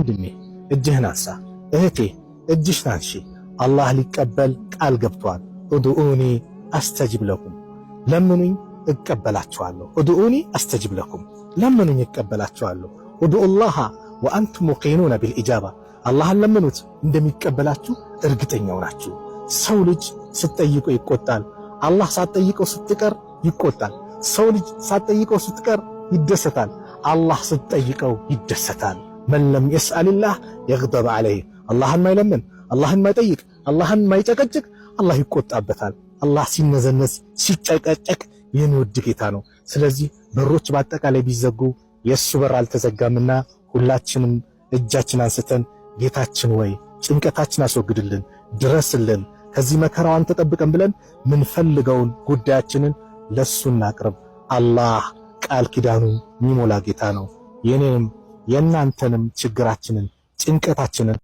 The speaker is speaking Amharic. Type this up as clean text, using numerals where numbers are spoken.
ወንድሜ እጅህን አንሳ፣ እህቴ እጅሽን አንሺ። አላህ ሊቀበል ቃል ገብቷል። ኡድኡኒ አስተጅብ ለኩም፣ ለምኑኝ እቀበላችኋለሁ። ኡድኡኒ አስተጅብ ለኩም፣ ለምኑኝ እቀበላችኋለሁ። ኡድኡላህ ወአንቱም ሙቂኑነ ቢልኢጃባ፣ አላህን ለምኑት እንደሚቀበላችሁ እርግጠኛው ናችሁ። ሰው ልጅ ስትጠይቁ ይቆጣል፣ አላህ ሳትጠይቀው ስትቀር ይቆጣል። ሰው ልጅ ሳትጠይቀው ስትቀር ይደሰታል፣ አላህ ስትጠይቀው ይደሰታል። መን ለም የስአልላህ የግደብ ዐለይህ፣ አላህን ማይለምን፣ አላህን ማይጠይቅ፣ አላህን ማይጨቀጭቅ አላህ ይቆጣበታል። አላህ ሲነዘነዝ ሲጨቀጨቅ የሚወድ ጌታ ነው። ስለዚህ በሮች በአጠቃላይ ቢዘጉ የእሱ በር አልተዘጋምና ሁላችንም እጃችን አንስተን ጌታችን ወይ ጭንቀታችን አስወግድልን፣ ድረስልን፣ ከዚህ መከራዋን ተጠብቀን ብለን ምንፈልገውን ጉዳያችንን ለሱ እናቅርብ። አላህ ቃል ኪዳኑን የሚሞላ ጌታ ነው። የኔንም የእናንተንም ችግራችንን ጭንቀታችንን